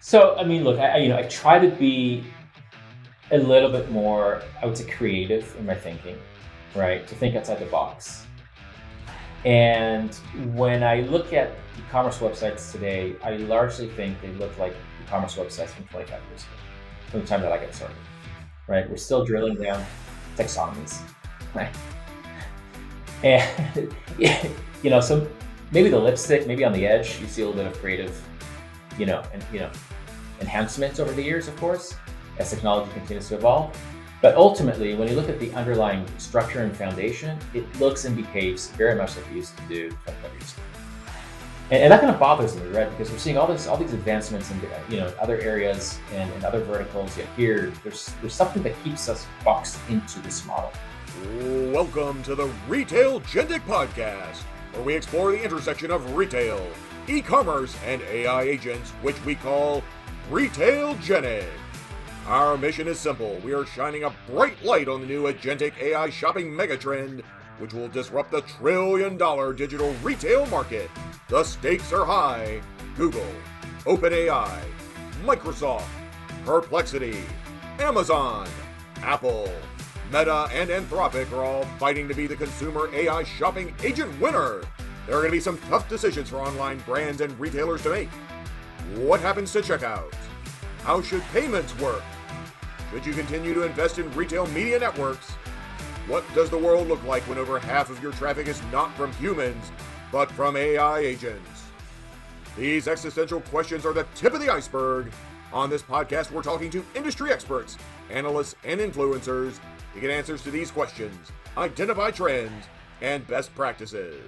So, I mean, look, I try to be a little bit more, I would say, creative in my thinking, right? To think outside the box. And when I look at e-commerce websites today, I largely think they look like e-commerce websites from 25 years ago, from the time that I got started, right? We're still drilling down taxonomies, right? And so maybe the lipstick, maybe on the edge, you see a little bit of creative, and enhancements over the years, of course, as technology continues to evolve. But ultimately, when you look at the underlying structure and foundation, it looks and behaves very much like it used to do 25 years ago. And that kind of bothers me, right? Because we're seeing all these advancements in other areas and other verticals. Yet here, there's something that keeps us boxed into this model. Welcome to the Retailgenic podcast, where we explore the intersection of retail, e-commerce, and AI agents, which we call Retailgenic. Our mission is simple. We are shining a bright light on the new Agentic AI shopping megatrend, which will disrupt the trillion-dollar digital retail market. The stakes are high. Google, OpenAI, Microsoft, Perplexity, Amazon, Apple, Meta, and Anthropic are all fighting to be the consumer AI shopping agent winner. There are going to be some tough decisions for online brands and retailers to make. What happens to checkout? How should payments work? Should you continue to invest in retail media networks? What does the world look like when over half of your traffic is not from humans, but from AI agents? These existential questions are the tip of the iceberg. On this podcast, we're talking to industry experts, analysts, and influencers to get answers to these questions, identify trends, and best practices.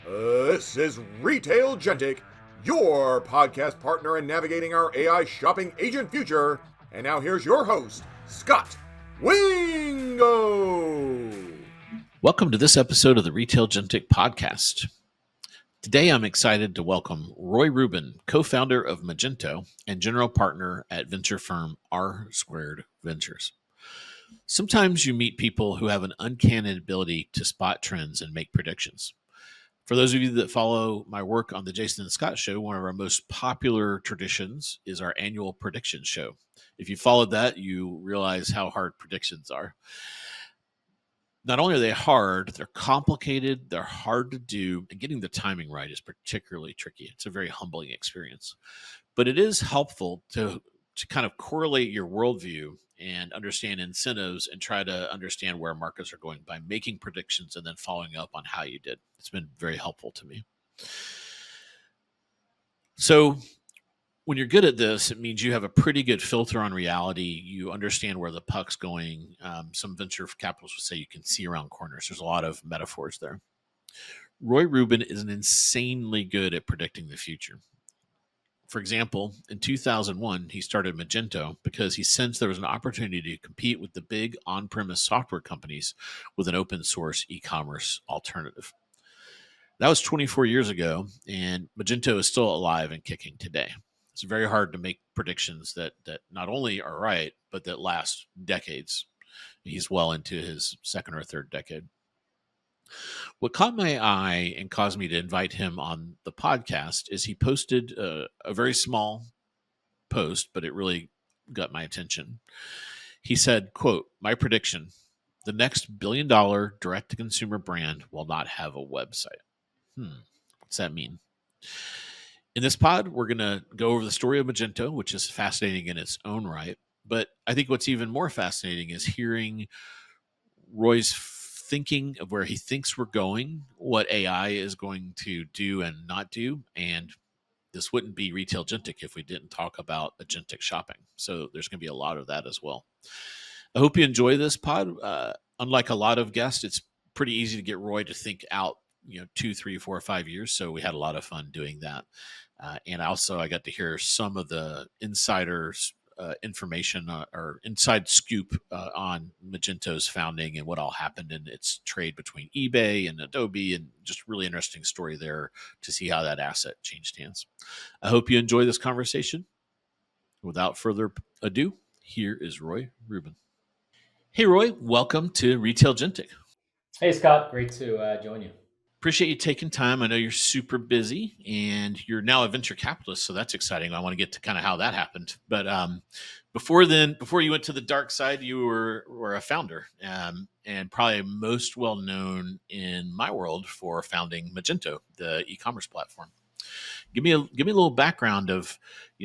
This is Retailgenic, your podcast partner in navigating our AI shopping agent future. And now here's your host, Scot Wingo. Welcome to this episode of the Retailgenic podcast. Today, I'm excited to welcome Roy Rubin, co-founder of Magento and general partner at venture firm R Squared Ventures. Sometimes you meet people who have an uncanny ability to spot trends and make predictions. For those of you that follow my work on the Jason and Scott show, one of our most popular traditions is our annual prediction show. If you followed that, you realize how hard predictions are. Not only are they hard, they're complicated, they're hard to do, and getting the timing right is particularly tricky. It's a very humbling experience. But it is helpful to kind of correlate your worldview and understand incentives and try to understand where markets are going by making predictions and then following up on how you did. It's been very helpful to me. So when you're good at this, it means you have a pretty good filter on reality. You understand where the puck's going. Some venture capitalists would say you can see around corners. There's a lot of metaphors there. Roy Rubin is insanely good at predicting the future. For example, in 2001, he started Magento because he sensed there was an opportunity to compete with the big on-premise software companies with an open source e-commerce alternative. That was 24 years ago, and Magento is still alive and kicking today. It's very hard to make predictions that not only are right, but that last decades. He's well into his second or third decade. What caught my eye and caused me to invite him on the podcast is he posted a very small post, but it really got my attention. He said, quote, "My prediction, the next billion-dollar direct-to-consumer brand will not have a website." What's that mean? In this pod, we're going to go over the story of Magento, which is fascinating in its own right. But I think what's even more fascinating is hearing Roy's thinking of where he thinks we're going, what AI is going to do and not do. And this wouldn't be Retailgenic if we didn't talk about agentic shopping. So there's going to be a lot of that as well. I hope you enjoy this pod. Unlike a lot of guests, it's pretty easy to get Roy to think out 2, 3, 4, 5 years. So we had a lot of fun doing that. And also I got to hear some of the insiders information or inside scoop on Magento's founding and what all happened in its trade between eBay and Adobe, and just really interesting story there to see how that asset changed hands. I hope you enjoy this conversation. Without further ado, here is Roy Rubin. Hey, Roy, welcome to Retailgenic. Hey, Scott, great to join you. Appreciate you taking time. I know you're super busy and you're now a venture capitalist, so that's exciting. I want to get to kind of how that happened. But before then, before you went to the dark side, you were a founder, and probably most well known in my world for founding Magento, the e-commerce platform. Give me a little background of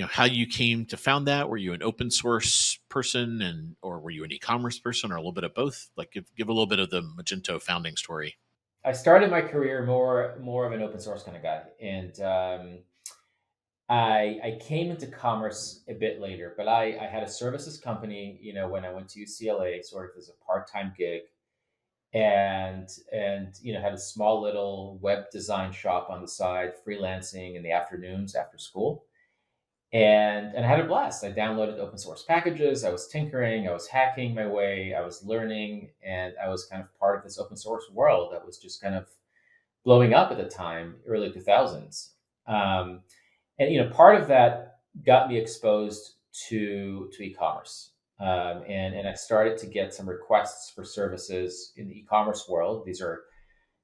how you came to found that. Were you an open source person, and or were you an e-commerce person, or a little bit of both? Like give a little bit of the Magento founding story. I started my career more of an open source kind of guy, and I came into commerce a bit later. But I had a services company, when I went to UCLA, sort of as a part time gig, and had a small little web design shop on the side, freelancing in the afternoons after school. And I had a blast. I downloaded open source packages. I was tinkering. I was hacking my way. I was learning, and I was kind of part of this open source world that was just kind of blowing up at the time, early 2000s. Um, and part of that got me exposed to e-commerce, and I started to get some requests for services in the e-commerce world. These are,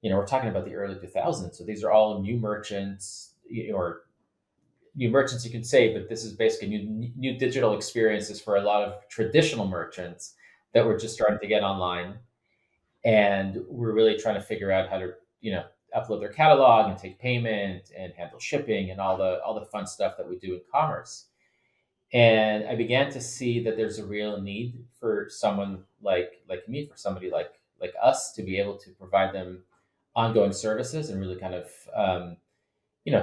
we're talking about the early 2000s, so these are all new merchants, or new merchants, you can say, but this is basically new digital experiences for a lot of traditional merchants that were just starting to get online, and we're really trying to figure out how to upload their catalog and take payment and handle shipping and all the fun stuff that we do in commerce. And I began to see that there's a real need for someone like me, for somebody like us, to be able to provide them ongoing services and really kind of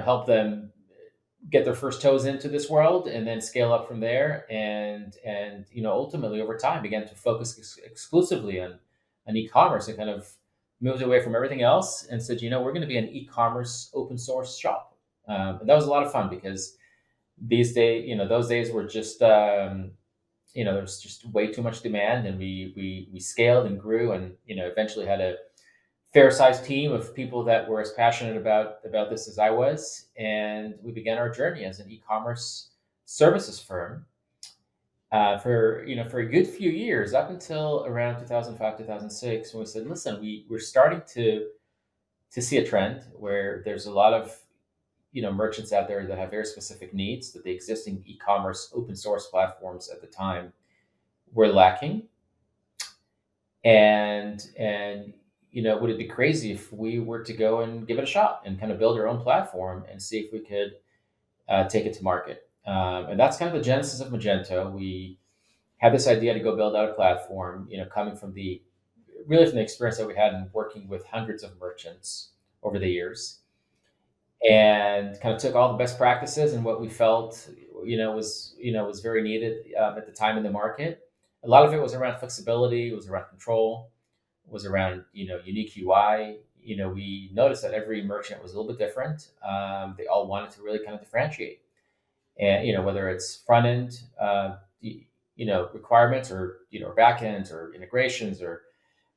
help them get their first toes into this world and then scale up from there. And ultimately over time began to focus exclusively on e-commerce, and kind of moved away from everything else and said, we're going to be an e-commerce open source shop. And that was a lot of fun because these days, those days were just, there was just way too much demand, and we scaled and grew, and eventually had a fair sized team of people that were as passionate about this as I was, and we began our journey as an e-commerce services firm for a good few years, up until around 2005, 2006, when we said, listen, we're starting to see a trend where there's a lot of merchants out there that have very specific needs that the existing e-commerce open source platforms at the time were lacking. And would it be crazy if we were to go and give it a shot and kind of build our own platform and see if we could take it to market? And that's kind of the genesis of Magento. We had this idea to go build out a platform, coming from the experience that we had in working with hundreds of merchants over the years, and kind of took all the best practices and what we felt, was very needed at the time in the market. A lot of it was around flexibility, it was around control, was around unique UI. We noticed that every merchant was a little bit different. They all wanted to really kind of differentiate, and whether it's front end requirements, or back ends or integrations, or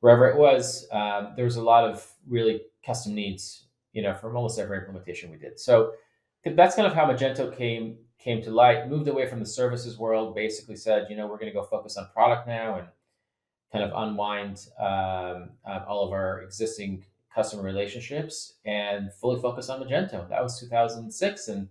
wherever it was, there was a lot of really custom needs from almost every implementation we did. So that's kind of how Magento came to light. Moved away from the services world, basically said, we're going to go focus on product now, and kind of unwind all of our existing customer relationships and fully focus on Magento. That was 2006, and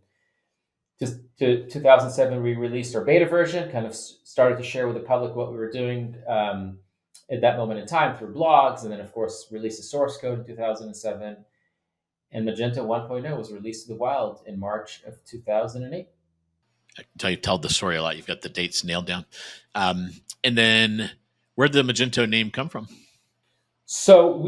just to 2007, we released our beta version. Kind of started to share with the public what we were doing at that moment in time through blogs, and then of course released the source code in 2007. And Magento 1.0 was released to the wild in March of 2008. You've told the story a lot. You've got the dates nailed down. And then where did the Magento name come from? So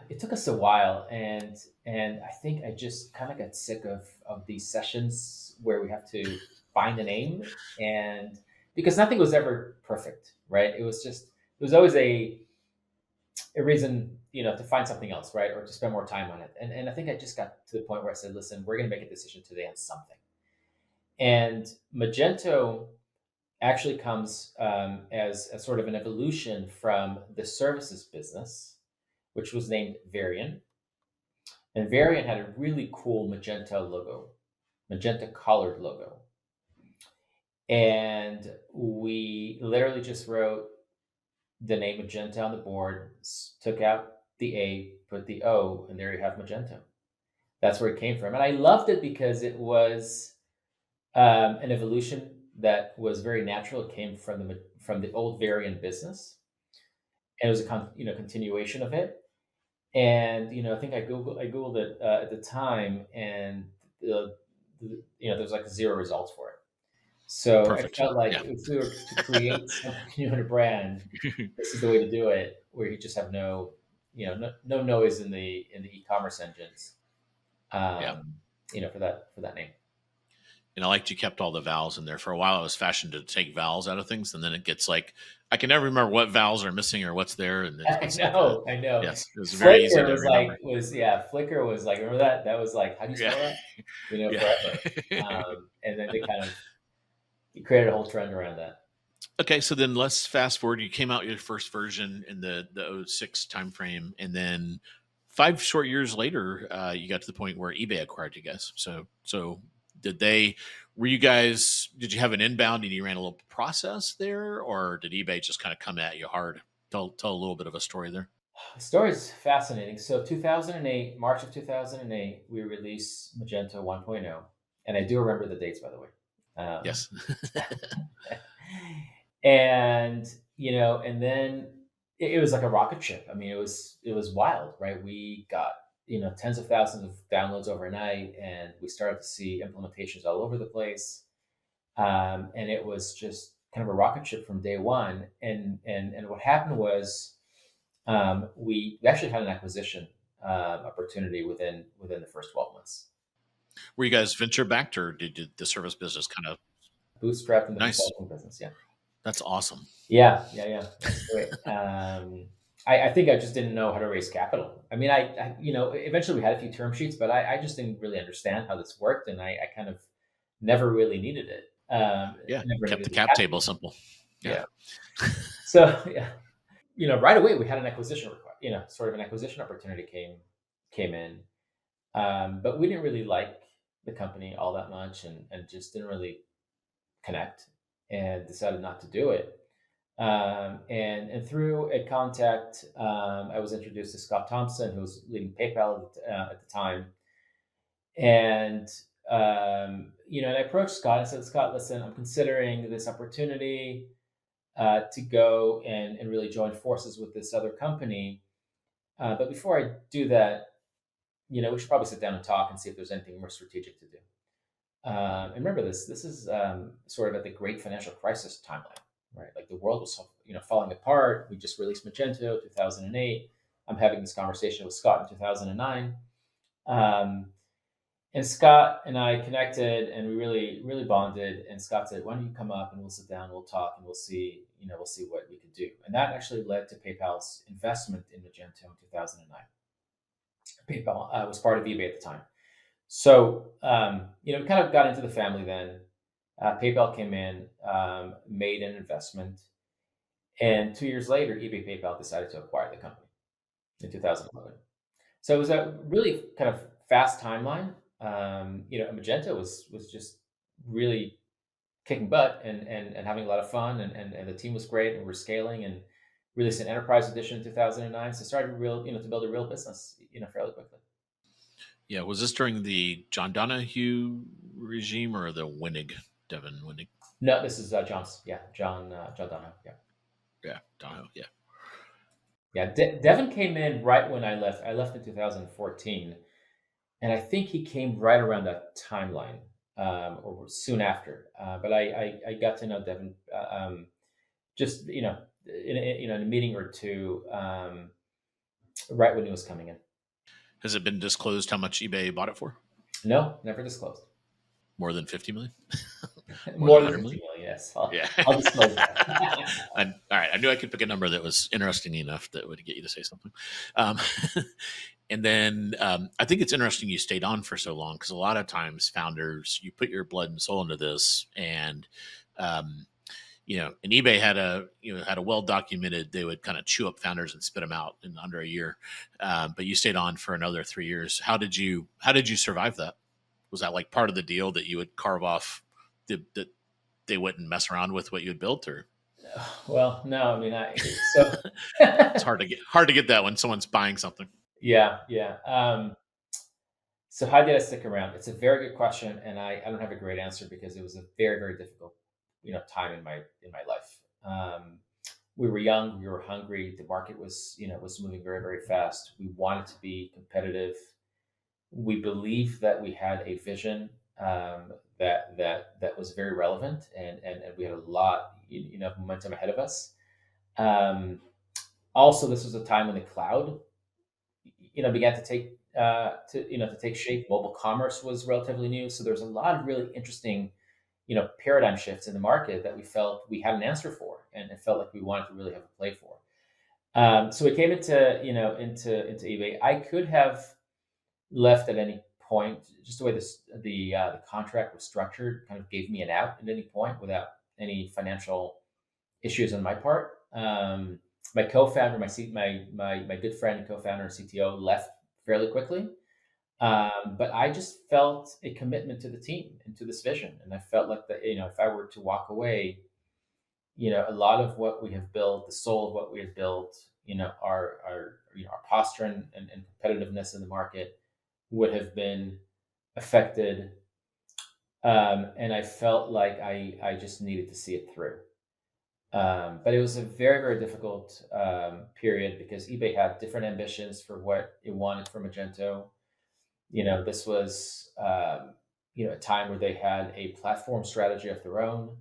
it took us a while, and I think I just kind of got sick of these sessions where we have to find a name, and because nothing was ever perfect, right? It was always a reason, to find something else, right? Or to spend more time on it. And I think I just got to the point where I said, listen, we're going to make a decision today on something. And Magento actually comes as a sort of an evolution from the services business, which was named Variant. And Variant had a really cool magenta colored logo. And we literally just wrote the name Magenta on the board, took out the A, put the O, and there you have Magento. That's where it came from. And I loved it because it was an evolution that was very natural. It came from the old Varian business, and it was a continuation of it. And I think I googled it at the time, and there was like zero results for it. So I Perfect. felt like Yeah. if we were to create something new in a brand, this is the way to do it, where you just have no noise in the e-commerce engines, Yeah. for that name. And I liked you kept all the vowels in there. For a while, it was fashioned to take vowels out of things, and then it gets like I can never remember what vowels are missing or what's there, and I it's like know, I know. yes, it was very easy Flickr to was remember. Flickr was like, remember that? That was like, how do you Yeah, spell that? yeah. Forever. And then they kind of created a whole trend around that. Okay, so then let's fast forward. You came out your first version in the '06 timeframe, and then 5 short years later, you got to the point where eBay acquired you guys. So did they? Were you guys? Did you have an inbound and you ran a little process there, or did eBay just kind of come at you hard? Tell a little bit of a story there. The story is fascinating. So 2008, March of 2008, we released Magento 1.0. And I do remember the dates, by the way. Yes. And, and then it was like a rocket ship. I mean, it was wild, right? We got, tens of thousands of downloads overnight, and we started to see implementations all over the place. And it was just kind of a rocket ship from day one. And what happened was, we actually had an acquisition opportunity within the first 12 months. Were you guys venture backed, or did the service business kind of Bootstrapped in the nice? consulting business. Yeah. That's awesome. Yeah. That's great. I think I just didn't know how to raise capital. I mean, eventually we had a few term sheets, but I just didn't really understand how this worked, and I kind of never really needed it. Yeah, Never kept the needed the cap capital. table simple. Yeah. Yeah. So yeah, right away we had an acquisition request. Sort of an acquisition opportunity came in, but we didn't really like the company all that much, and just didn't really connect, and decided not to do it. And through a contact, I was introduced to Scott Thompson, who was leading PayPal at the time. And and I approached Scott and said, Scott, listen, I'm considering this opportunity to go and really join forces with this other company. But before I do that, we should probably sit down and talk and see if there's anything more strategic to do. And remember, this is sort of at the great financial crisis timeline, right? Like the world was falling apart. We just released Magento 2008. I'm having this conversation with Scott in 2009. And Scott and I connected, and we really, really bonded. And Scott said, "Why don't you come up and we'll sit down, we'll talk, and we'll see what we could do." And that actually led to PayPal's investment in Magento in 2009. PayPal was part of eBay at the time. So, we kind of got into the family then. PayPal came in, made an investment, and 2 years later, eBay PayPal decided to acquire the company in 2011. So it was a really kind of fast timeline. Magento was just really kicking butt, and having a lot of fun, and the team was great, and we're scaling, and released an enterprise edition in 2009. So started to build a real business, fairly quickly. Yeah. Was this during the John Donahue regime or the Winnig, Devin Winnig? No, this is John's. Yeah, John Donohue. Yeah. Yeah, Donahue. Yeah. Yeah, Devin came in right when I left. I left in 2014, and I think he came right around that timeline, or soon after. But I got to know Devin, just in a meeting or two, right when he was coming in. Has it been disclosed how much eBay bought it for? No, never disclosed. More than 50 million? More More than than 100 50 million? million. Yes, Yeah. I'll disclose that. All right. I knew I could pick a number that was interesting enough that would get you to say something. Um, and then I think it's interesting you stayed on for so long, because a lot of times founders, you put your blood and soul into this, and and eBay had a well documented, they would kind of chew up founders and spit them out in under a year. But you stayed on for another 3 years. How did you survive that? Was that like part of the deal that you would carve off that they wouldn't mess around with what you had built, or? Well, no, I mean, so It's hard to get that when someone's buying something. yeah, yeah. So how did I stick around? It's a very good question, and I don't have a great answer because it was a very, very difficult, time in my life. We were young, we were hungry. The market was moving very, very fast. We wanted to be competitive. We believed that we had a vision, that was very relevant, and we had a lot, of momentum ahead of us. Um, Also, this was a time when the cloud, began to take shape. Mobile commerce was relatively new, so there's a lot of really interesting, paradigm shifts in the market that we felt we had an answer for, and it felt like we wanted to really have a play for. So we came into eBay. I could have left at any point. Just the way the contract was structured, kind of gave me an out at any point without any financial issues on my part. My co-founder, my good friend and co-founder and CTO left fairly quickly. But I just felt a commitment to the team and to this vision, and I felt like that, if I were to walk away, a lot of what we have built, the soul of what we have built, our posture and competitiveness in the market would have been affected. And I felt like I just needed to see it through. But it was a very, very difficult period because eBay had different ambitions for what it wanted from Magento. This was a time where they had a platform strategy of their own,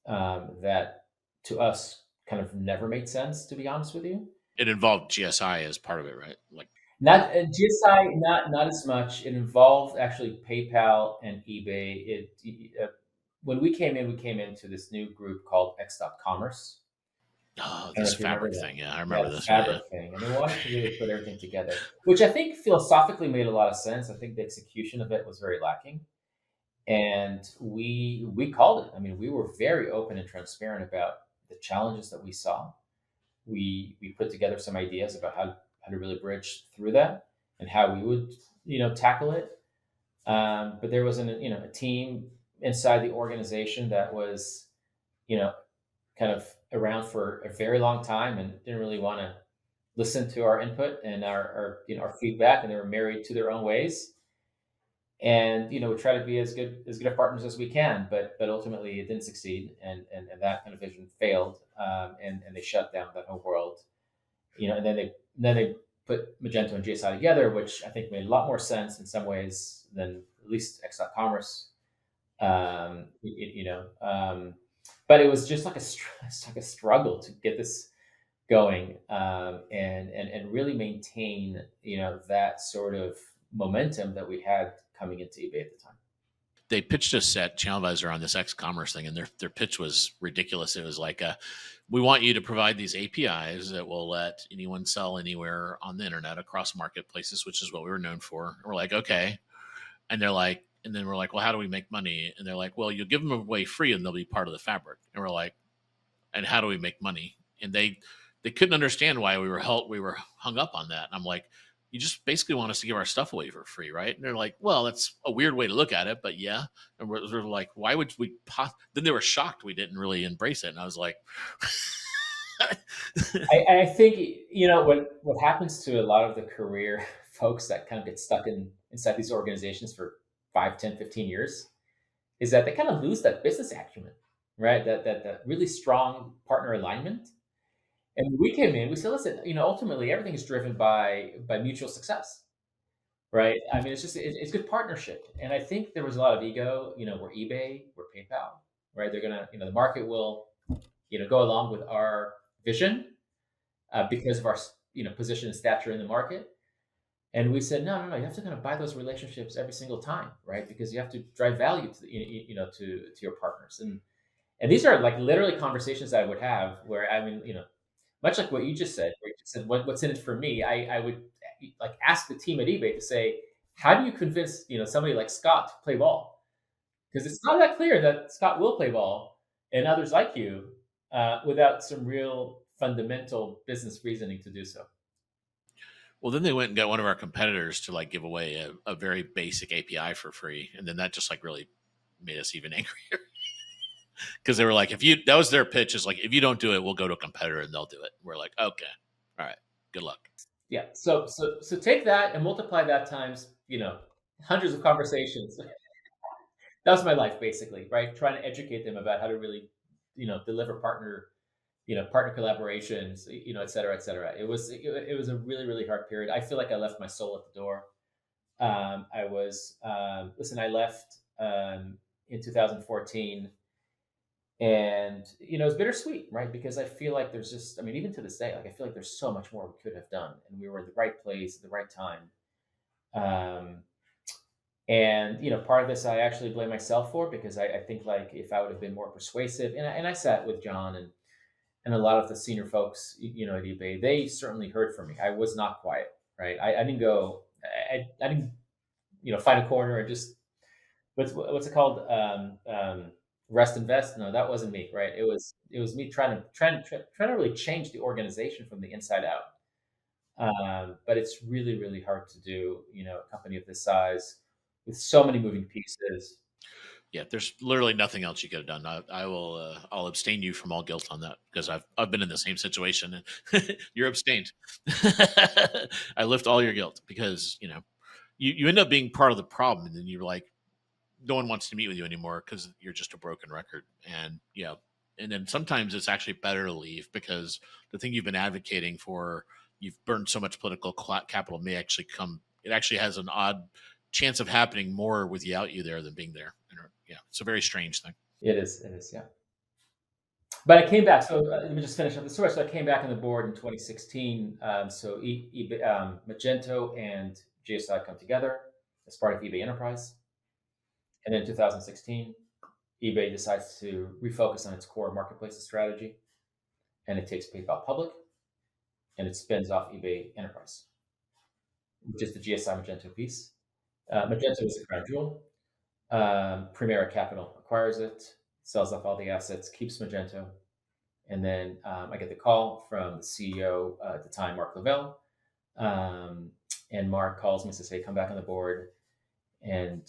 that to us kind of never made sense, to be honest with you. It involved GSI as part of it, right? Like, Not GSI, not as much. It involved actually PayPal and eBay. When we came into this new group called Commerce. oh, I don't know this if you remember fabric that. thing. Yeah, I Yeah, remember the this one. Yeah. fabric thing, and they wanted to really put everything together, which I think philosophically made a lot of sense. I think the execution of it was very lacking, and we called it. I mean, we were very open and transparent about the challenges that we saw. We put together some ideas about how to really bridge through that and how we would tackle it. But there was a team inside the organization that was you know kind of around for a very long time and didn't really want to listen to our input and our feedback, and they were married to their own ways. And we try to be as good of partners as we can, but ultimately it didn't succeed, and that kind of vision failed, and they shut down that whole world. And then they put Magento and GSI together, which I think made a lot more sense in some ways than at least X.commerce. But it was just like it's like a struggle to get this going, and really maintain that sort of momentum that we had coming into eBay at the time. They pitched us at ChannelAdvisor on this X-commerce thing, and their pitch was ridiculous. It was like, we want you to provide these APIs that will let anyone sell anywhere on the internet across marketplaces, which is what we were known for. And we're like, okay. And they're like, and then we're like, well, how do we make money? And they're like, well, you'll give them away free and they'll be part of the fabric. And we're like, and how do we make money? And they couldn't understand why we were hung up on that. And I'm like, you just basically want us to give our stuff away for free, right? And they're like, well, that's a weird way to look at it, but yeah. And we're like, why would we? Then they were shocked we didn't really embrace it, and I was like, I think what happens to a lot of the career folks that kind of get stuck inside these organizations for 5, 10, 15 years is that they kind of lose that business acumen, right? That really strong partner alignment. And when we came in, we said, listen, ultimately everything is driven by mutual success, right? I mean, it's good partnership. And I think there was a lot of ego, we're eBay, we're PayPal, right? They're gonna, the market will, go along with our vision, because of our position and stature in the market. And we said, no, no, no, you have to kind of buy those relationships every single time, right? Because you have to drive value to to your partners. And these are like literally conversations that I would have where, I mean, much like what you just said, where you just said, what's in it for me? I would like ask the team at eBay to say, how do you convince somebody like Scott to play ball? Because it's not that clear that Scott will play ball and others like you, without some real fundamental business reasoning to do so. well, then they went and got one of our competitors to like give away a very basic API for free, and then that just like really made us even angrier. Because they were like, that was their pitch is like, if you don't do it, we'll go to a competitor and they'll do it. We're like, okay, all right, good luck. Yeah. So take that and multiply that times, hundreds of conversations. That was my life basically, right? Trying to educate them about how to really, deliver partner collaborations, et cetera, et cetera. It was a really, really hard period. I feel like I left my soul at the door. I left in 2014, and it was bittersweet, right? Because I feel like there's just, I mean, even to this day, like I feel like there's so much more we could have done, and we were at the right place at the right time. Um, and part of this I actually blame myself for, because I think like if I would have been more persuasive, and I sat with John and a lot of the senior folks, at eBay, they certainly heard from me. I was not quiet, right? I didn't go, I didn't, find a corner and just what's it called, rest and vest. No, that wasn't me, right? It was me trying to really change the organization from the inside out. But it's really, really hard to do, a company of this size with so many moving pieces. Yeah, there's literally nothing else you could have done. I'll abstain you from all guilt on that because I've been in the same situation. And you're abstained. I lift all your guilt because you end up being part of the problem, and then you're like, no one wants to meet with you anymore because you're just a broken record. And and then sometimes it's actually better to leave because the thing you've been advocating for, you've burned so much political capital, may actually come. It actually has an odd chance of happening more without you there than being there. Yeah, it's a very strange thing. It is, yeah. But I came back. So let me just finish up the story. So I came back on the board in 2016. Magento and GSI come together as part of eBay Enterprise. And then in 2016, eBay decides to refocus on its core marketplaces strategy, and it takes PayPal public, and it spins off eBay Enterprise, which is the GSI Magento piece. Magento is the crown jewel. Primera Capital acquires it, sells off all the assets, keeps Magento. And then I get the call from the CEO at the time, Mark Lavelle. And Mark calls me and says, hey, come back on the board and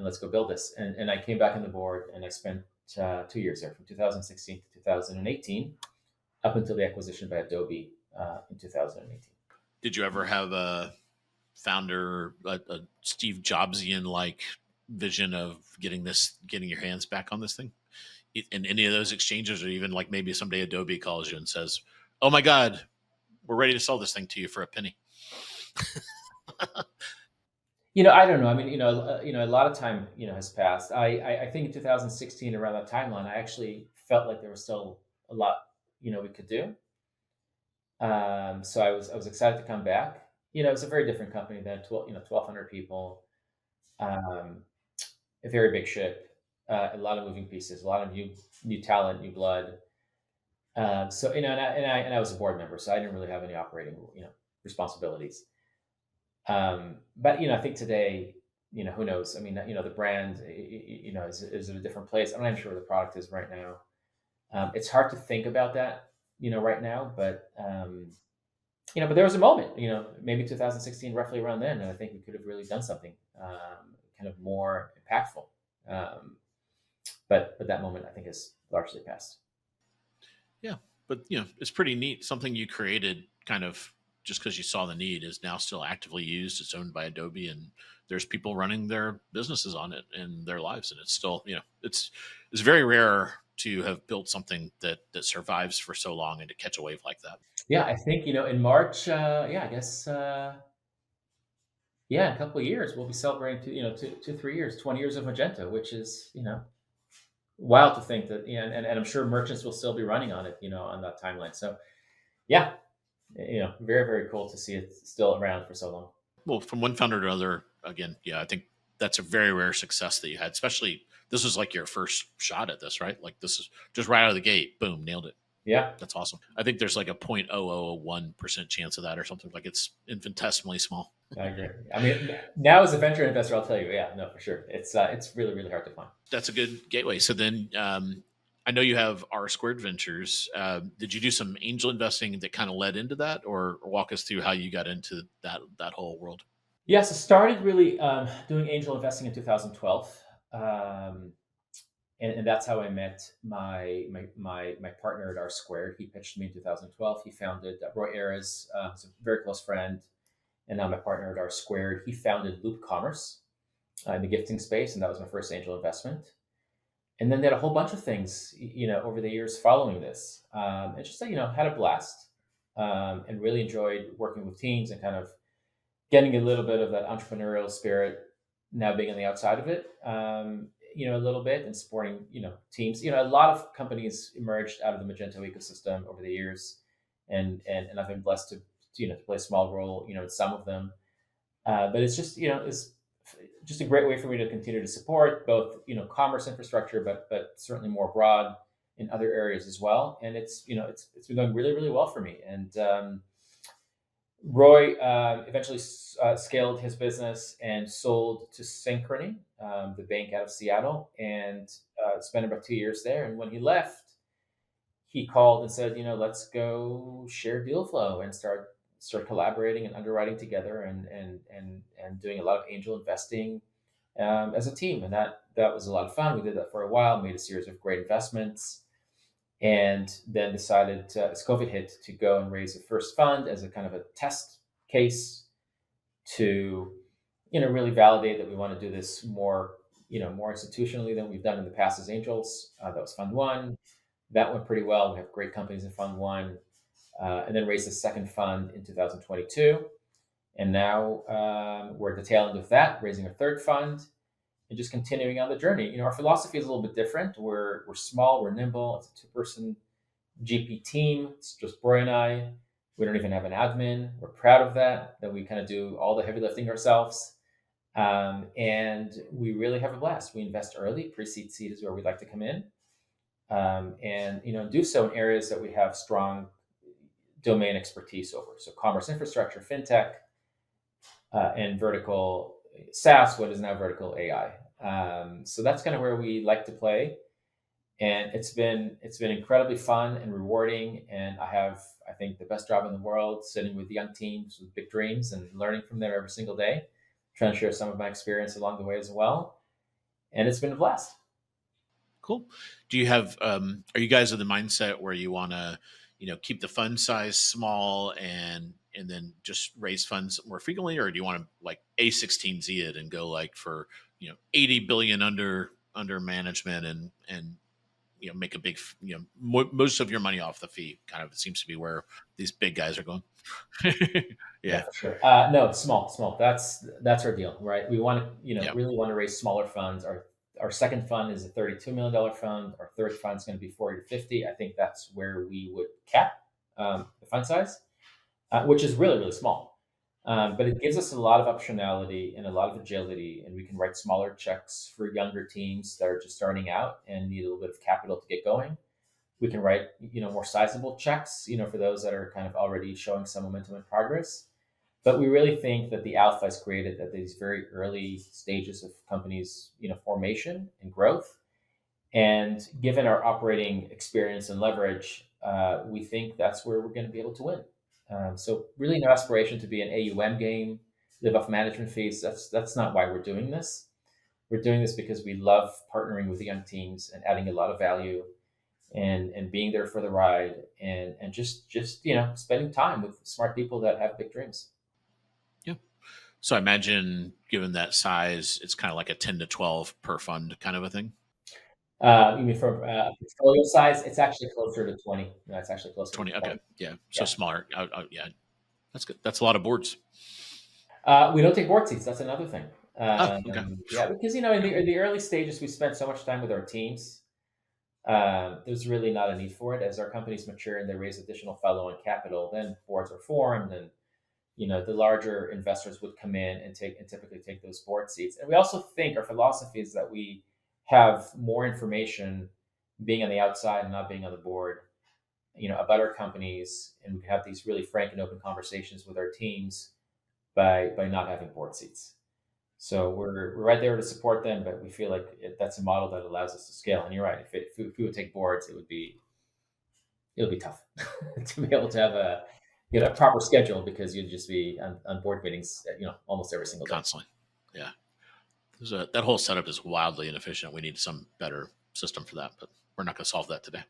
let's go build this. And I came back on the board, and I spent 2 years there, from 2016 to 2018, up until the acquisition by Adobe in 2018. Did you ever have a founder, a Steve Jobsian like vision of getting your hands back on this thing in any of those exchanges, or even like maybe someday Adobe calls you and says, oh my God, we're ready to sell this thing to you for a penny? I don't know. I mean, a lot of time, has passed. I think in 2016, around that timeline, I actually felt like there was still a lot, we could do. So I was excited to come back. It was a very different company than 1,200 people, a very big ship, a lot of moving pieces, a lot of new talent, new blood. So and I was a board member, so I didn't really have any operating responsibilities. But I think today, who knows? I mean, the brand, is in a different place. I'm not even sure where the product is right now. It's hard to think about that, right now. But but there was a moment, maybe 2016, roughly around then, and I think we could have really done something kind of more impactful. But that moment, I think, is largely past. Yeah, but it's pretty neat. Something you created kind of just because you saw the need is now still actively used. It's owned by Adobe, and there's people running their businesses on it in their lives. And it's still, it's very rare to have built something that survives for so long and to catch a wave like that. Yeah, I think, in March, I guess, in a couple of years, we'll be celebrating 3 years, 20 years of Magento, which is, wild to think that, and I'm sure merchants will still be running on it, on that timeline. So yeah, very, very cool to see it still around for so long. Well, from one founder to another, again, I think that's a very rare success that you had, especially this was like your first shot at this, right? Like this is just right out of the gate, boom, nailed it. Yeah. That's awesome. I think there's like a 0.001% chance of that or something. Like it's infinitesimally small. I agree. I mean, now as a venture investor, I'll tell you, yeah, no, for sure. It's really, really hard to find. That's a good gateway. So then I know you have R Squared Ventures. Did you do some angel investing that kind of led into that, or walk us through how you got into that whole world? Yes, I started really doing angel investing in 2012. and that's how I met my partner at R Squared. He pitched me in 2012. He founded Roy Ayres, who's a very close friend, and now my partner at R Squared. He founded Loop Commerce in the gifting space, and that was my first angel investment. And then did a whole bunch of things, over the years following this. And just had a blast, and really enjoyed working with teams and kind of getting a little bit of that entrepreneurial spirit. Now being on the outside of it, a little bit, and supporting teams. A lot of companies emerged out of the Magento ecosystem over the years, and I've been blessed to play a small role in some of them. But it's just it's just a great way for me to continue to support both commerce infrastructure, but certainly more broad in other areas as well. And it's been going really, really well for me. And Roy eventually scaled his business and sold to Synchrony, the bank out of Seattle, and spent about 2 years there. And when he left, he called and said, let's go share deal flow and start collaborating and underwriting together, and doing a lot of angel investing as a team. And that was a lot of fun. We did that for a while, made a series of great investments, and then decided as COVID hit to go and raise the first fund as a kind of a test case to really validate that we want to do this more institutionally than we've done in the past as angels. That was fund one. That went pretty well. We have great companies in fund one. And then raised the second fund in 2022. And now we're at the tail end of that, raising a third fund and just continuing on the journey. Our philosophy is a little bit different. We're small, we're nimble. It's a 2-person GP team. It's just Roy and I. We don't even have an admin. We're proud of that we kind of do all the heavy lifting ourselves. And we really have a blast. We invest early. Pre-seed seed is where we'd like to come in. And do so in areas that we have strong domain expertise over. So commerce infrastructure, fintech, and vertical SaaS, what is now vertical AI. So that's kind of where we like to play. And it's been incredibly fun and rewarding. And I think, the best job in the world, sitting with young teams with big dreams and learning from them every single day, trying to share some of my experience along the way as well. And it's been a blast. Cool. Do you have, are you guys of the mindset where you want to, keep the fund size small and then just raise funds more frequently, or do you want to like A16Z it and go like for 80 billion under management and make a big most of your money off the fee? Kind of seems to be where these big guys are going. Yeah, for sure. No, it's small. That's our deal, right? We want to really want to raise smaller funds. Our second fund is a $32 million fund. Our third fund is going to be 40 to 50. I think that's where we would cap the fund size, which is really, really small. But it gives us a lot of optionality and a lot of agility, and we can write smaller checks for younger teams that are just starting out and need a little bit of capital to get going. We can write, more sizable checks, for those that are kind of already showing some momentum and progress. But we really think that the alpha is created at these very early stages of companies, formation and growth. And given our operating experience and leverage, we think that's where we're going to be able to win. So really no aspiration to be an AUM game, live off management fees. That's not why we're doing this. We're doing this because we love partnering with the young teams and adding a lot of value and being there for the ride and just spending time with smart people that have big dreams. Yeah. So I imagine given that size, it's kind of like a 10 to 12 per fund kind of a thing. You mean for portfolio size? It's actually closer to 20. No, it's actually closer 20. to 20. Okay. Yeah. So smaller. Yeah. That's good. That's a lot of boards. We don't take board seats. That's another thing. Okay. Yeah, because in the early stages, we spent so much time with our teams. There's really not a need for it. As our companies mature and they raise additional follow-on capital, then boards are formed, and the larger investors would come in and typically take those board seats. And we also think our philosophy is that we have more information being on the outside and not being on the board, about our companies, and we can have these really frank and open conversations with our teams by not having board seats. So we're right there to support them, but we feel like that's a model that allows us to scale. And you're right, if we would take boards, it would be tough to be able to have a proper schedule, because you'd just be on board meetings almost every single day. Constantly. Yeah. That whole setup is wildly inefficient. We need some better system for that, but we're not going to solve that today.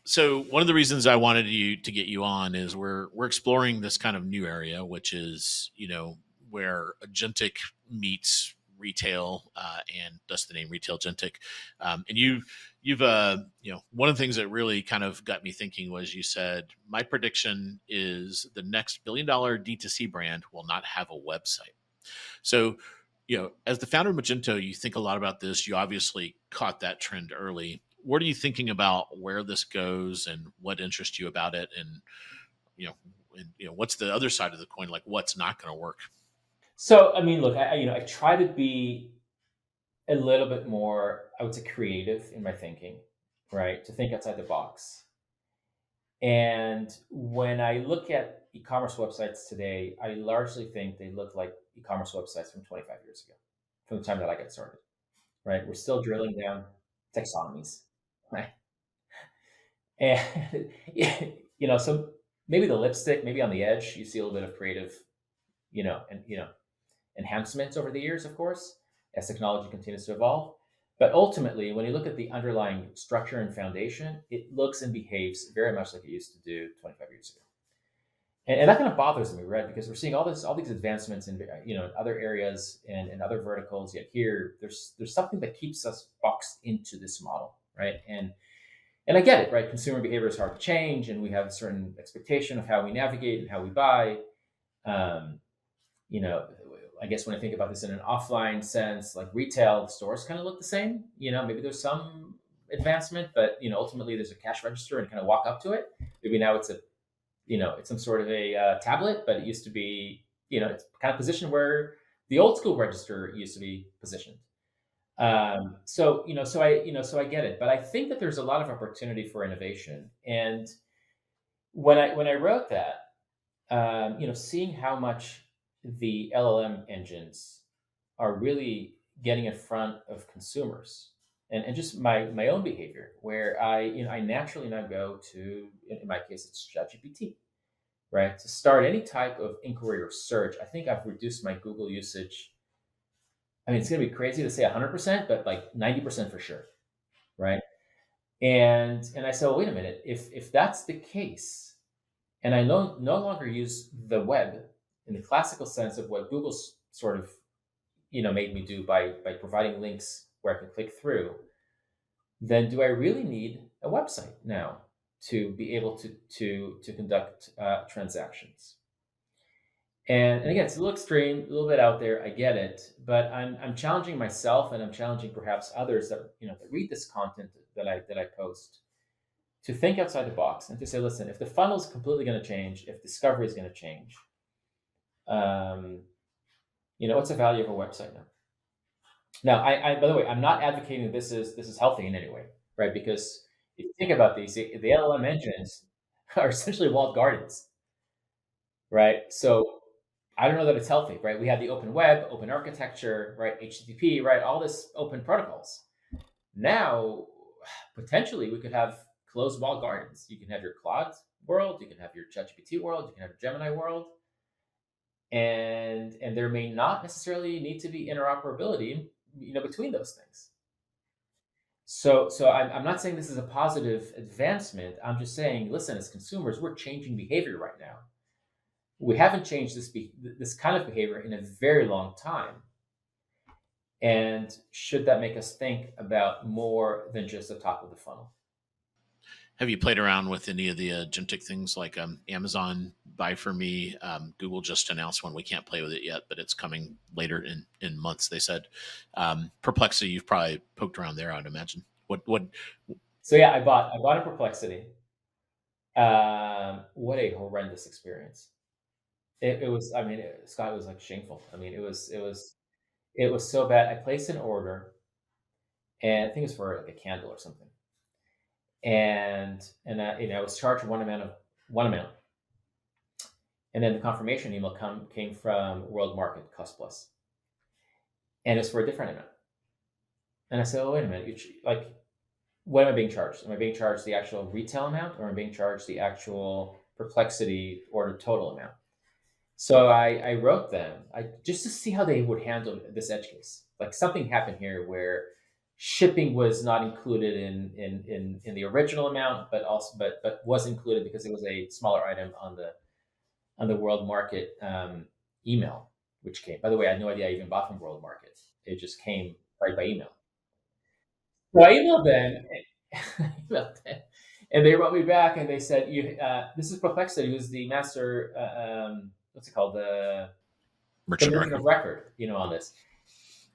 So one of the reasons I wanted you to get you on is we're exploring this kind of new area, which is where agentic meets retail, and thus the name Retailgenic. And you've one of the things that really kind of got me thinking was you said my prediction is the next $1 billion D2C brand will not have a website. So as the founder of Magento, you think a lot about this. You obviously caught that trend early. What are you thinking about where this goes and what interests you about it? And, what's the other side of the coin? Like what's not going to work? So, I mean, look, I try to be a little bit more, I would say, creative in my thinking, right? To think outside the box. And when I look at e-commerce websites today, I largely think they look like e-commerce websites from 25 years ago, from the time that I got started, right? We're still drilling down taxonomies, right? And so maybe the lipstick, maybe on the edge, you see a little bit of creative, and enhancements over the years, of course, as technology continues to evolve. But ultimately, when you look at the underlying structure and foundation, it looks and behaves very much like it used to do 25 years ago. And that kind of bothers me, right? Because we're seeing all these advancements in in other areas and other verticals. Yet here, there's something that keeps us boxed into this model, right? And I get it, right? Consumer behavior is hard to change, and we have a certain expectation of how we navigate and how we buy. Um, I guess when I think about this in an offline sense, like retail stores kind of look the same. Maybe there's some advancement, but ultimately there's a cash register and kind of walk up to it. Maybe now it's it's some sort of a tablet, but it used to be, it's kind of positioned where the old school register used to be positioned. So I get it, but I think that there's a lot of opportunity for innovation. And when I wrote that, seeing how much the LLM engines are really getting in front of consumers and just my own behavior, where I naturally now go to, in my case, it's ChatGPT, right? To start any type of inquiry or search. I think I've reduced my Google usage. I mean, it's going to be crazy to say 100%, but like 90% for sure, right? And I said, well, wait a minute. If that's the case, and I no longer use the web in the classical sense of what Google's sort of made me do by providing links where I can click through, then do I really need a website now to be able to conduct transactions? And again, it's a little extreme, a little bit out there. I get it, but I'm challenging myself, and I'm challenging perhaps others that that read this content that I post, to think outside the box and to say, listen, if the funnel is completely going to change, if discovery is going to change, what's the value of a website now? Now, by the way, I'm not advocating this is healthy in any way, right? Because if you think about these, the LLM engines are essentially walled gardens, right? So I don't know that it's healthy, right? We have the open web, open architecture, right? HTTP, right? All this open protocols. Now, potentially, we could have closed walled gardens. You can have your Claude world, you can have your ChatGPT world, you can have your Gemini world, and there may not necessarily need to be interoperability, between those things. So I'm not saying this is a positive advancement. I'm just saying, listen, as consumers, we're changing behavior right now. We haven't changed this kind of behavior in a very long time. And should that make us think about more than just the top of the funnel? Have you played around with any of the agentic things like Amazon Buy for Me? Google just announced one. We can't play with it yet, but it's coming later in months, they said. Perplexity, you've probably poked around there, I'd imagine. What? So yeah, I bought a Perplexity. What a horrendous experience. It was, I mean, Scott, was like shameful. I mean, it was so bad. I placed an order, and I think it was for like a candle or something. And I was charged one amount, and then the confirmation email came from World Market Cost Plus, and it's for a different amount. And I said, oh, wait a minute, like, what am I being charged? Am I being charged the actual retail amount, or am I being charged the actual Perplexity order total amount? So I wrote them just to see how they would handle this edge case. Like something happened here where shipping was not included in the original amount, but also but was included because it was a smaller item on the world market email, which came. By the way, I had no idea I even bought from World Market. It just came right by email. So I emailed them, emailed them, and they wrote me back and they said, "You, this is Perplexity, who's the master, what's it called, the Merchant merchant record. of record, on this."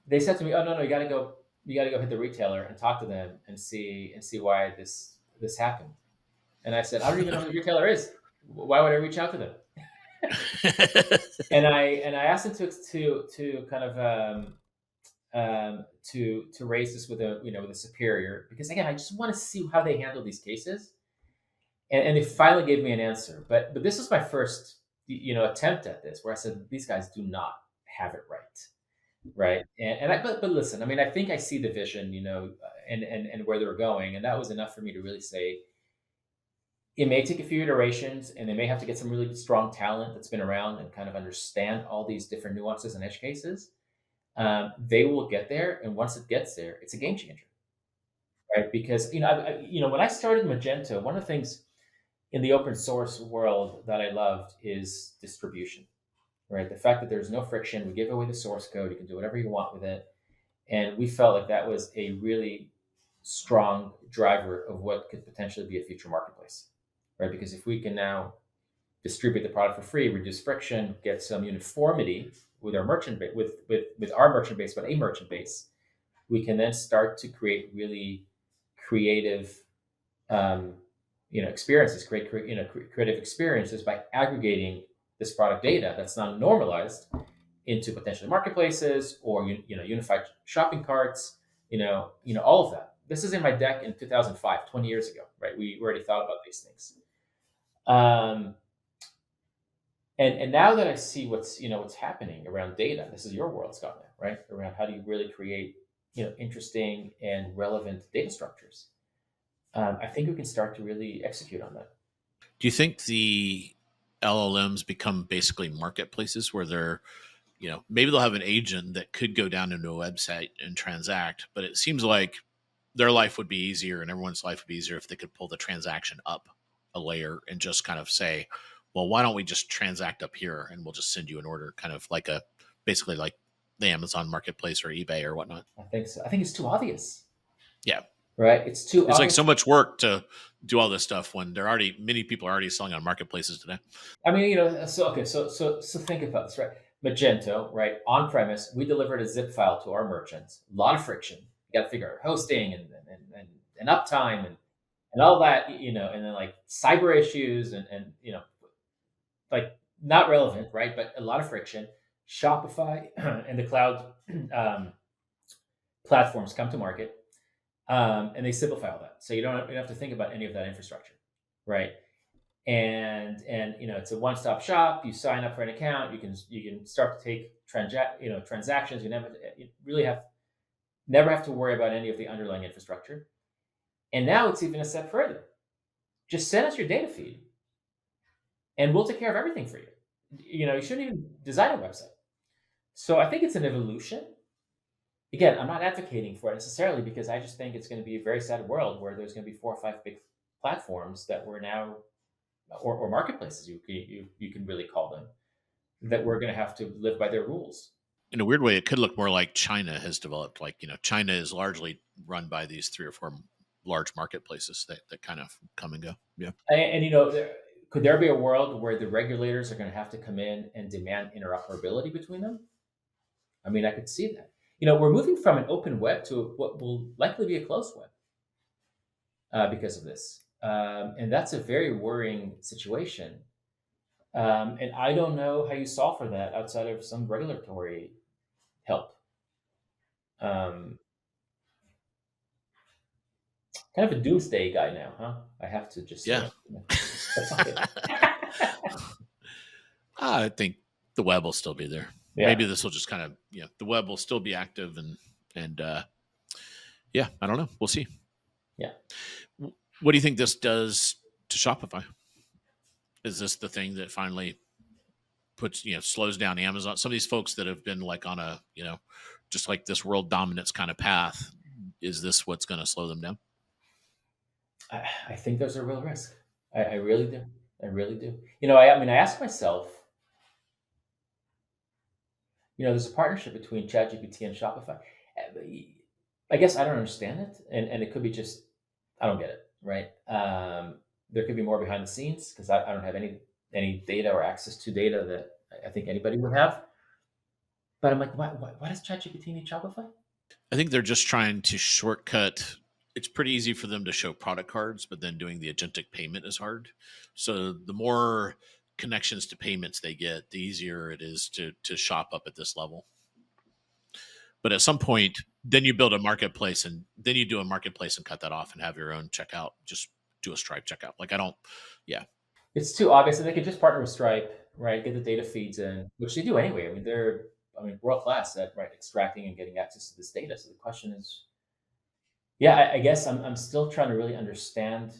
They said to me, "Oh no, no, you got to go hit the retailer and talk to them and see why this happened." And I said, "I don't even know who the retailer is. Why would I reach out to them?" And I asked them to kind of to raise this with a superior, because again I just want to see how they handle these cases, and they finally gave me an answer. But this was my first attempt at this, where I said these guys do not have it right, but listen, I mean, I think I see the vision, and where they're going, and that was enough for me to really say it may take a few iterations, and they may have to get some really strong talent that's been around and kind of understand all these different nuances and edge cases. They will get there, and once it gets there, it's a game changer, right? Because when I started Magento, one of the things in the open source world that I loved is distribution, right? The fact that there's no friction, we give away the source code, you can do whatever you want with it, and we felt like that was a really strong driver of what could potentially be a future marketplace, right? Because if we can now distribute the product for free, reduce friction, get some uniformity with our merchant base, with our merchant base, but a merchant base, we can then start to create really creative, experiences, creative experiences by aggregating this product data that's not normalized into potentially marketplaces or unified shopping carts, all of that. This is in my deck in 2005, 20 years ago, right? We already thought about these things. Um, and now that I see what's happening around data, this is your world, Scott, now, right? Around how do you really create interesting and relevant data structures. I think we can start to really execute on that. Do you think the LLMs become basically marketplaces where they're, maybe they'll have an agent that could go down into a website and transact, but it seems like their life would be easier and everyone's life would be easier if they could pull the transaction up a layer and just kind of say, well, why don't we just transact up here and we'll just send you an order, kind of like basically like the Amazon marketplace or eBay or whatnot. I think so. I think it's too obvious. Yeah. Right. It's too It's like obvious. so much work to do all this stuff when many people are already selling on marketplaces today. I mean, so okay, so think about this, right? Magento, right? On premise, we delivered a zip file to our merchants. A lot of friction. You got to figure out hosting and uptime and all that, and then like cyber issues and like not relevant, right? But a lot of friction. Shopify and the cloud platforms come to market, and they simplify all that, so you don't have to think about any of that infrastructure, right? And it's a one-stop shop. You sign up for an account, you can start to take transactions. You really never have to worry about any of the underlying infrastructure. And now it's even a step further. Just send us your data feed, and we'll take care of everything for you. You shouldn't even design a website. So I think it's an evolution. Again, I'm not advocating for it necessarily, because I just think it's going to be a very sad world where there's going to be 4 or 5 big platforms that we're now, or marketplaces, you can really call them, that we're going to have to live by their rules. In a weird way, it could look more like China has developed. Like, China is largely run by these 3 or 4 large marketplaces that kind of come and go. Yeah. And could there be a world where the regulators are going to have to come in and demand interoperability between them? I mean, I could see that. We're moving from an open web to what will likely be a closed web because of this. And that's a very worrying situation. And I don't know how you solve for that outside of some regulatory help. Kind of a doomsday guy now, huh? I have to just say Yeah. it. I think the web will still be there. Yeah. Maybe this will just kind of, the web will still be active and yeah, I don't know. We'll see. Yeah. What do you think this does to Shopify? Is this the thing that finally puts, slows down Amazon. Some of these folks that have been like on a, just like this world dominance kind of path, is this what's going to slow them down? I think there's a real risk. I really do. I really do. I mean, I ask myself, there's a partnership between ChatGPT and Shopify. Uh, I guess I don't understand it, and it could be just I don't get it, right? There could be more behind the scenes because I don't have any data or access to data that I think anybody would have. But I'm like, why does ChatGPT need Shopify? I think they're just trying to shortcut. It's pretty easy for them to show product cards, but then doing the agentic payment is hard. So the more connections to payments they get, the easier it is to shop up at this level. But at some point, then you build a marketplace, and then you do a marketplace and cut that off and have your own checkout. Just do a Stripe checkout. Like I don't, yeah. It's too obvious, and they could just partner with Stripe, right? Get the data feeds in, which they do anyway. They're world class at extracting and getting access to this data. So the question is, yeah, I guess I'm still trying to really understand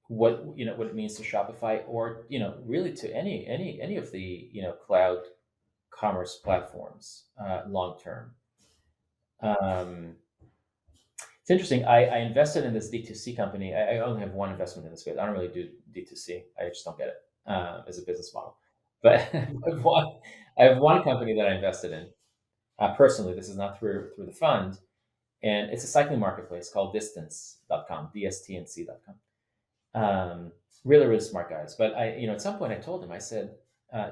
what it means to Shopify, or really to any of the cloud commerce platforms long term. It's interesting. I invested in this D2C company. I only have one investment in this space. I don't really do D2C. I just don't get it as a business model. But I have one company that I invested in personally. This is not through the fund, and it's a cycling marketplace called distance.com, dstnc.com. Really, really smart guys. But at some point I told them, I said,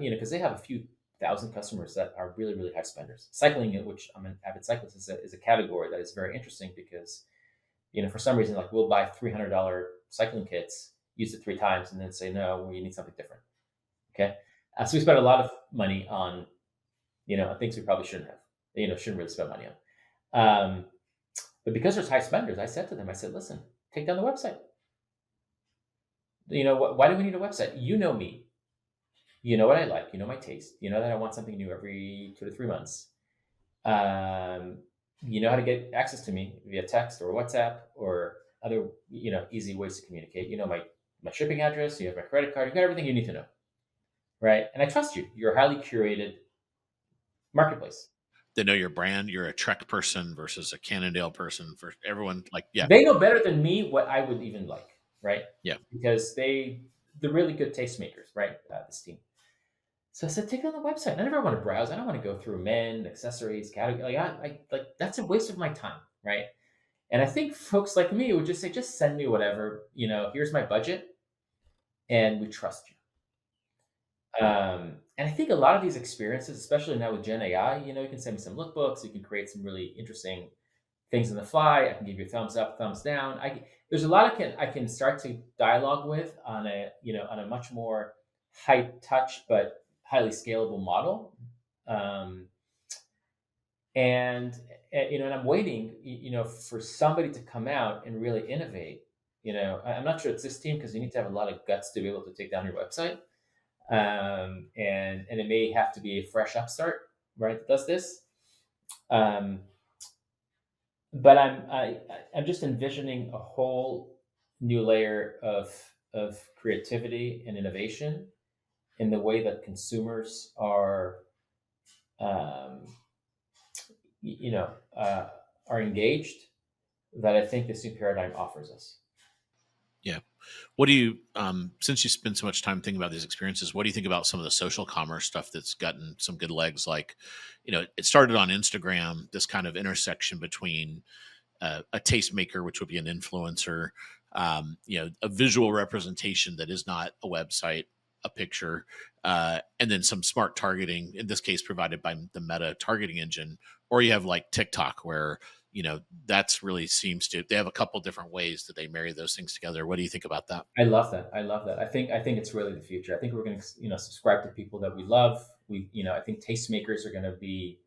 because they have a few thousand customers that are really, really high spenders. Cycling, which I'm an avid cyclist, is a category that is very interesting because, for some reason, like we'll buy $300 cycling kits, use it 3 times, and then say, no, we need something different. Okay. So we spend a lot of money on, things we probably shouldn't have, shouldn't really spend money on. But because there's high spenders, I said to them, listen, take down the website. Why do we need a website? You know me. You know what I like. You know my taste. You know that I want something new every 2 to 3 months. You know how to get access to me via text or WhatsApp or other, easy ways to communicate. You know my shipping address. You have my credit card. You got everything you need to know, right? And I trust you. You're a highly curated marketplace. They know your brand. You're a Trek person versus a Cannondale person. For everyone, like, yeah, They know better than me what I would even like, right? Yeah. Because they're really good tastemakers, right? This team. So I said, take it on the website. I never want to browse. I don't want to go through men, accessories, category. Like that's a waste of my time, right? And I think folks like me would just say, just send me whatever. Here's my budget, and we trust you. And I think a lot of these experiences, especially now with Gen AI, you can send me some lookbooks. You can create some really interesting things on the fly. I can give you a thumbs up, thumbs down. There's a lot I can start to dialogue with on a much more high touch but highly scalable model. And I'm waiting, for somebody to come out and really innovate. I'm not sure it's this team because you need to have a lot of guts to be able to take down your website. And it may have to be a fresh upstart, right, that does this. But I'm just envisioning a whole new layer of creativity and innovation in the way that consumers are, are engaged, that I think this new paradigm offers us. Yeah. What do you, since you spend so much time thinking about these experiences, what do you think about some of the social commerce stuff that's gotten some good legs? Like, it started on Instagram, this kind of intersection between a tastemaker, which would be an influencer, a visual representation that is not a website, a picture, and then some smart targeting, in this case, provided by the Meta targeting engine. Or you have like TikTok, where that's really seems to, they have a couple different ways that they marry those things together. What do you think about that? I love that. I think it's really the future. I think we're going to subscribe to people that we love. I think tastemakers are going to be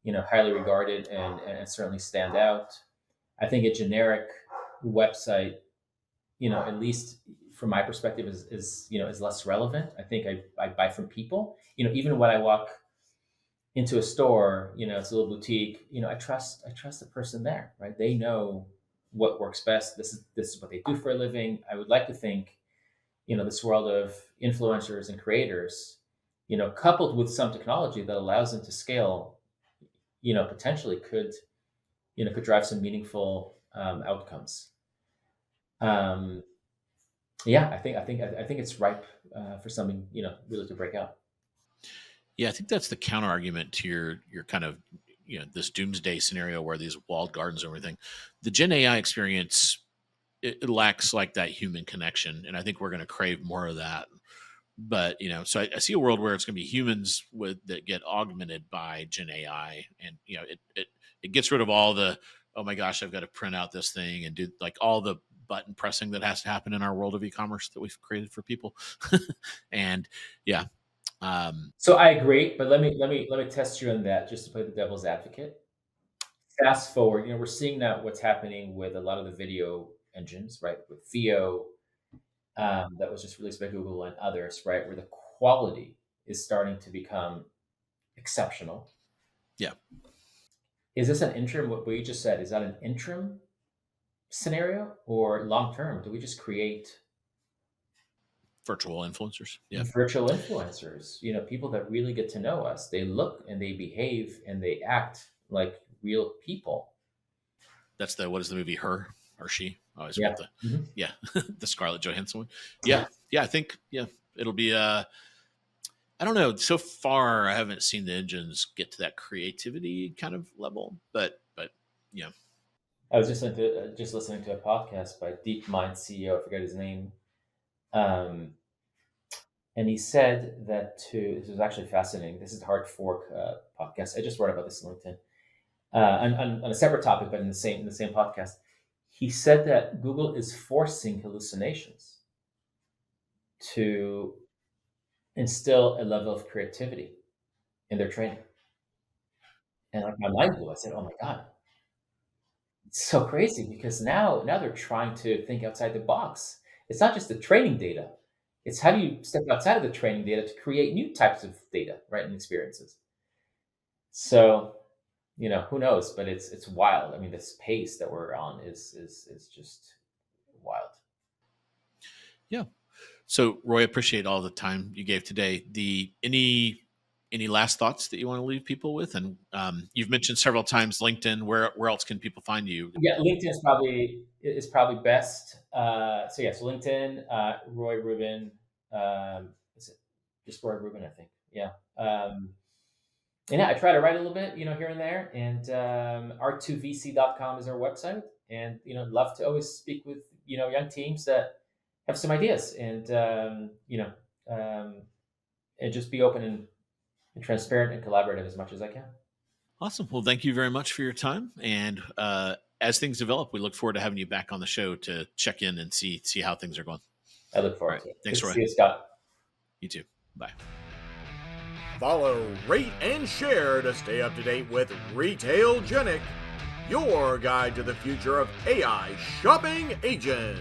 highly regarded and certainly stand out. I think a generic website, at least from my perspective, is less relevant. I think I buy from people. Even when I walk into a store, it's a little boutique. I trust the person there, right? They know what works best. This is what they do for a living. I would like to think, this world of influencers and creators, coupled with some technology that allows them to scale, potentially could drive some meaningful outcomes. Um, yeah, I think it's ripe for something, really to break out. Yeah, I think that's the counter argument to your kind of this doomsday scenario where these walled gardens and everything. The Gen AI experience, it lacks like that human connection, and I think we're going to crave more of that. But so I see a world where it's going to be humans that get augmented by Gen AI, and it gets rid of all the, oh my gosh, I've got to print out this thing and do like all the button pressing that has to happen in our world of e-commerce that we've created for people. And yeah, So I agree, but let me test you on that just to play the devil's advocate. Fast forward, we're seeing now what's happening with a lot of the video engines, right? With Theo, that was just released by Google and others, right? Where the quality is starting to become exceptional. yeah, Is this an interim? What you just said, is that an interim scenario or long term? Do we just create virtual influencers. Yeah, virtual influencers? People that really get to know us. They look and they behave and they act like real people. that's what is the movie Her or She? I always Yeah. forget Mhm. the Scarlett Johansson one. Yeah, I think it'll be I don't know. So far, I haven't seen the engines get to that creativity kind of level, but yeah, I was just listening to a podcast by DeepMind CEO. I forget his name, um, and he said that this was actually fascinating. This is the Hard Fork podcast. I just wrote about this on LinkedIn, on a separate topic, but in the same podcast. He said that Google is forcing hallucinations to instill a level of creativity in their training, and like my mind blew. I said, "Oh my god, it's so crazy!" Because now they're trying to think outside the box. It's not just the training data; it's how do you step outside of the training data to create new types of data, right, and experiences. So, who knows? But it's wild. I mean, this pace that we're on is just wild. yeah. So, Roy, appreciate all the time you gave today. Any last thoughts that you want to leave people with? And you've mentioned several times LinkedIn. Where else can people find you? Yeah, LinkedIn is probably best. So LinkedIn, Roy Rubin. Is it just Roy Rubin? I think. Yeah. And yeah, I try to write a little bit, here and there. And r2vc.com is our website. And love to always speak with young teams that have some ideas, and just be open and transparent and collaborative as much as I can. Awesome. Well, thank you very much for your time. And as things develop, we look forward to having you back on the show to check in and see how things are going. I look All forward right. to it. Thanks, Good to Roy. see you, Scott. You too. Bye. Follow, rate, and share to stay up to date with Retailgenic, your guide to the future of AI shopping agents.